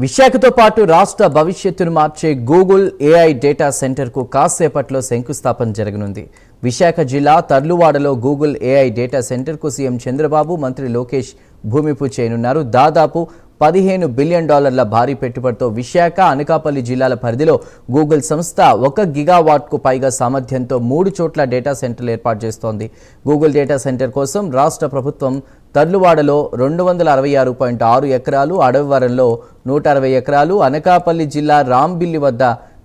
విశాఖతో పాటు రాష్ట్ర భవిష్యత్తును మార్చే గూగుల్ ఏఐ డేటా సెంటర్కు కాసేపట్లో శంకుస్థాపన జరగనుంది. విశాఖ జిల్లా తర్లువాడలో గూగుల్ ఏఐ డేటా సెంటర్కు సీఎం చంద్రబాబు, మంత్రి లోకేష్ భూమి పూజ చేయనున్నారు. దాదాపు $15 బిలియన్ భారీ పెట్టుబడితో విశాఖ, అనకాపల్లి జిల్లాల పరిధిలో గూగుల్ సంస్థ 1 గిగావాట్కు పైగా సామర్థ్యంతో 3 చోట్ల డేటా సెంటర్లు ఏర్పాటు చేస్తోంది. గూగుల్ డేటా సెంటర్ కోసం రాష్ట్ర ప్రభుత్వం తర్లువాడలో 266.6 ఎకరాలు, అడవివరంలో 160 ఎకరాలు, అనకాపల్లి జిల్లా రాంబిల్లి వద్ద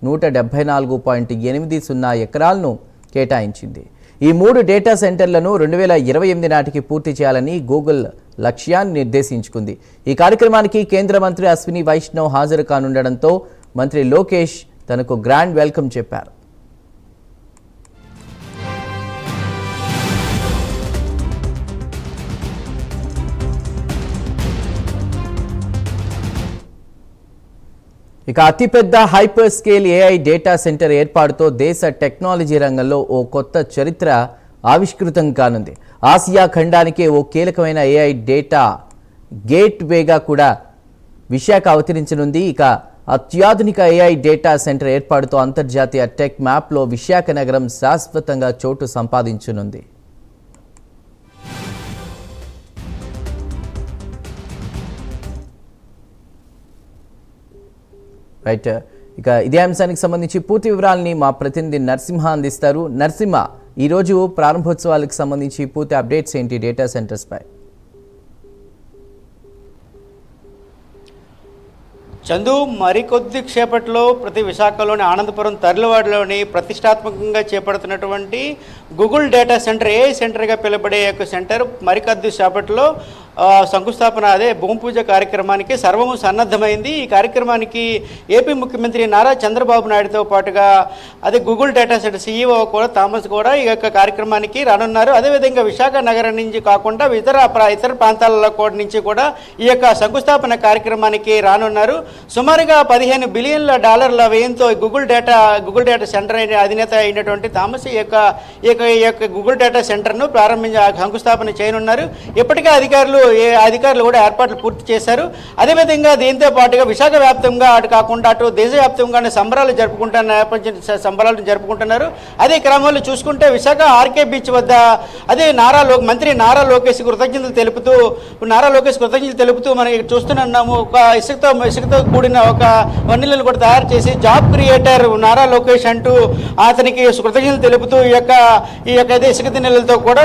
174.80 ఎకరాలను కేటాయించింది. ఈ 3 డేటా సెంటర్లను 2028 నాటికి పూర్తి చేయాలని గూగుల్ లక్ష్యాన్ని నిర్దేశించుకుంది. ఈ కార్యక్రమానికి కేంద్ర మంత్రి అశ్విని వైష్ణవ్ హాజరు కానుండడంతో మంత్రి లోకేష్ తనకు గ్రాండ్ వెల్కమ్ చెప్పారు. ఇక అతిపెద్ద hyper scale AI data center ఏర్పాటుతో దేశ టెక్నాలజీ రంగంలో ఓ కొత్త చరిత్ర ఆవిష్కృతం కానుంది. ఆసియా ఖండానికే ఓ కీలకమైన ఏఐ డేటా గేట్ వేగా కూడా విశాఖ అవతరించనుంది. ఇక అత్యాధునిక ఏఐ డేటా సెంటర్ ఏర్పాటుతో అంతర్జాతీయ టెక్ మ్యాప్లో విశాఖ నగరం శాశ్వతంగా చోటు సంపాదించనుంది. రైట్, ఇక ఇదే అంశానికి సంబంధించి పూర్తి వివరాలని మా ప్రతినిధి నరసింహ అందిస్తారు. నరసింహ, ఈరోజు ప్రారంభోత్సవాలకు సంబంధించి పూర్తి అప్డేట్స్ ఏంటి డేటా సెంటర్స్ పై? చందు, మరికొద్ది క్షేపట్లో విశాఖలోని ఆనందపురం తర్లువాడలోని ప్రతిష్టాత్మకంగా చేపడుతున్నటువంటి గూగుల్ డేటా సెంటర్, ఏఐ సెంటర్గా పిలువబడే యొక్క సెంటర్ మరికొద్ది క్షేపట్లో శంకుస్థాపన, అదే భూమి పూజ కార్యక్రమానికి సర్వము సన్నద్ధమైంది. ఈ కార్యక్రమానికి ఏపీ ముఖ్యమంత్రి నారా చంద్రబాబు నాయుడుతో పాటుగా అదే గూగుల్ డేటా సెంటర్ సీఈఓ కూడా థామస్ కూడా ఈ యొక్క కార్యక్రమానికి రానున్నారు. అదేవిధంగా విశాఖ నగరం నుంచి కాకుండా ఇతర ప్రాంతాలలో నుంచి కూడా ఈ యొక్క శంకుస్థాపన కార్యక్రమానికి రానున్నారు. సుమారుగా $15 బిలియన్ వ్యయంతో గూగుల్ డేటా సెంటర్ అధినేత అయినటువంటి థామస్ ఈ యొక్క గూగుల్ డేటా సెంటర్ను శంకుస్థాపన చేయనున్నారు. ఇప్పటికే అధికారులు కూడా ఏర్పాట్లు పూర్తి చేశారు. అదేవిధంగా దీంతో పాటుగా విశాఖ వ్యాప్తంగా అటు కాకుండా అటు దేశవ్యాప్తంగానే సంబరాలు జరుపుకుంటున్నారు. అదే క్రమంలో చూసుకుంటే విశాఖ ఆర్కే బీచ్ వద్ద అదే మంత్రి నారా లోకేష్ కృతజ్ఞతలు తెలుపుతూ మనం చూస్తున్నాము. ఒక ఇసుకతో కూడిన ఒక వన్నెలను కూడా తయారు చేసి జాబ్ క్రియేటర్ నారా లోకేష్ అంటూ అతనికి కృతజ్ఞతలు తెలుపుతూ ఈ యొక్క ఇసుక తిన్నెలతో కూడా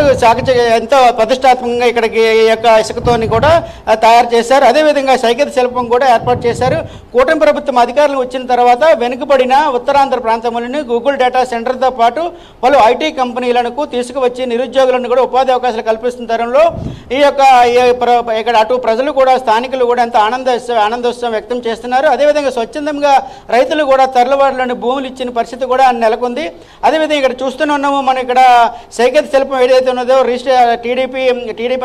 ఎంతో ప్రతిష్టాత్మకంగా ఇక్కడికి ఈ యొక్క ఇసుకతోని కూడా తయారు చేశారు. అదేవిధంగా సైకత శిల్పం కూడా ఏర్పాటు చేశారు. కూటమి ప్రభుత్వం అధికారులు వచ్చిన తర్వాత వెనుకబడిన ఉత్తరాంధ్ర ప్రాంతంలోని గూగుల్ డేటా సెంటర్తో పాటు పలు ఐటీ కంపెనీలకు తీసుకువచ్చి నిరుద్యోగులను కూడా ఉపాధి అవకాశాలు కల్పిస్తున్న తరంలో ఇక్కడ అటు ప్రజలు కూడా స్థానికులు కూడా ఎంతో ఆనందోత్సవం వ్యక్తం చేస్తున్నారు. అదేవిధంగా స్వచ్ఛందంగా రైతులు కూడా తర్లువాడలోని భూములు ఇచ్చిన పరిస్థితి కూడా నెలకొంది. అదేవిధంగా ఇక్కడ చూస్తున్నాము, మనం ఇక్కడ సైకత శిల్పం ఏదైతే ఉన్నదో టీడీపీ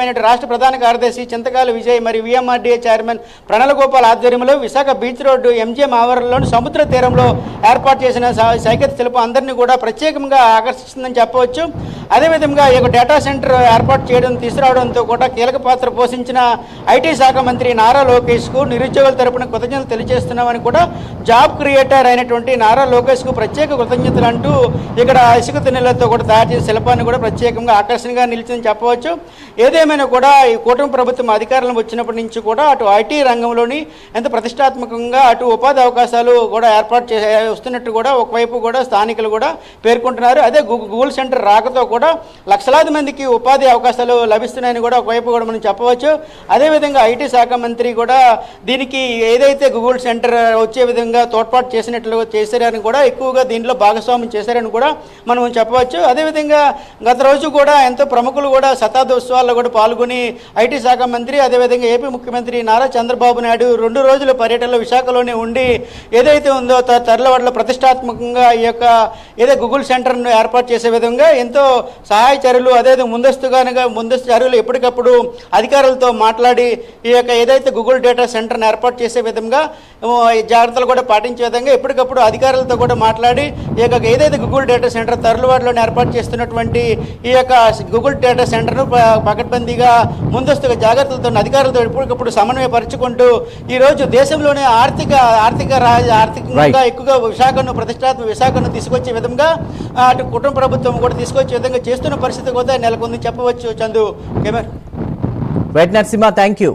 అయినట్టు రాష్ట్ర ప్రధాన కార్యదర్శి చింతకాల విజయ్ మరియు విఎంఆర్డీఏ చైర్మన్ ప్రణల గోపాల్ ఆధ్వర్యంలో విశాఖ బీచ్ రోడ్డు ఎంజిఎం ఆవరణలోని సముద్ర తీరంలో ఏర్పాటు చేసిన సైకత శిల్పం అందరినీ కూడా ప్రత్యేకంగా ఆకర్షిస్తుందని చెప్పవచ్చు. అదేవిధంగా ఈ యొక్క డేటా సెంటర్ ఏర్పాటు తీసుకురావడంతో కూడా కీలక పాత్ర పోషించిన ఐటీ శాఖ మంత్రి నారా లోకేష్కు నిరుద్యోగుల తరపున కృతజ్ఞతలు తెలియజేస్తున్నామని కూడా జాబ్ క్రియేటర్ అయినటువంటి నారా లోకేష్కు ప్రత్యేక కృతజ్ఞతలు అంటూ ఇక్కడ ఇసుక తిన్నెలతో కూడా తయారు చేసిన శిల్పాన్ని కూడా ప్రత్యేకంగా ఆకర్షణగా నిలిచిందని చెప్పవచ్చు. ఏదేమైనా కూడా ఈ కూటమి ప్రభుత్వం అధికారులు వచ్చినప్పటి నుంచి కూడా అటు ఐటీ రంగంలోని ఎంత ప్రతిష్టాత్మకంగా అటు ఉపాధి అవకాశాలు కూడా ఏర్పాటు వస్తున్నట్టు కూడా ఒకవైపు కూడా స్థానికులు కూడా పేర్కొంటున్నారు. అదే గూగుల్ సెంటర్ రాకతో కూడా లక్షలాది మందికి ఉపాధి అవకాశాలు లభిస్తున్నాయని కూడా ఒకవైపు కూడా మనం చెప్పవచ్చు. అదేవిధంగా ఐటీ శాఖ మంత్రి కూడా దీనికి ఏదైతే గూగుల్ సెంటర్ వచ్చే విధంగా తోడ్పాటు చేశారని కూడా ఎక్కువగా దీంట్లో భాగస్వామ్యం చేశారని కూడా మనం చెప్పవచ్చు. అదేవిధంగా గత రోజు కూడా ఎంతో ప్రముఖులు కూడా శతాబ్దోత్సవాల్లో కూడా పాల్గొని ఐటీ శాఖ మంత్రి అదేవిధంగా ఏపీ ముఖ్యమంత్రి నారా చంద్రబాబు నాయుడు 2 రోజుల పర్యటనలో విశాఖలోనే ఉండి ఏదైతే ఉందో తర్లువాడలో ప్రతిష్టాత్మకంగా ఈ యొక్క గూగుల్ సెంటర్ను ఏర్పాటు చేసే విధంగా ఎంతో సహాయ చర్యలు అదే ముందస్తు చర్యలు ఎప్పటికప్పుడు అధికారులతో మాట్లాడి ఈ యొక్క ఏదైతే గూగుల్ డేటా సెంటర్ను ఏర్పాటు చేసే విధంగా జాగ్రత్తలు కూడా పాటించే విధంగా ఎప్పటికప్పుడు అధికారులతో కూడా మాట్లాడి ఈ యొక్క ఏదైతే గూగుల్ డేటా సెంటర్ తర్లువాడలో ఏర్పాటు చేస్తున్నటువంటి ఈ యొక్క గూగుల్ డేటా సెంటర్ను పకడ్బందీగా ముందస్తు ముందస్తుగా జాగ్రత్తలతో అధికారులతో ఎప్పటికప్పుడు సమన్వయపరుచుకుంటూ ఈరోజు దేశంలోనే ఆర్థికంగా ఎక్కువగా విశాఖను తీసుకొచ్చే విధంగా అటు కుటుంబ ప్రభుత్వం కూడా తీసుకొచ్చే విధంగా చేస్తున్న పరిస్థితి కూడా నెలకొందని చెప్పవచ్చు. Chandu right Narasimha, thank you.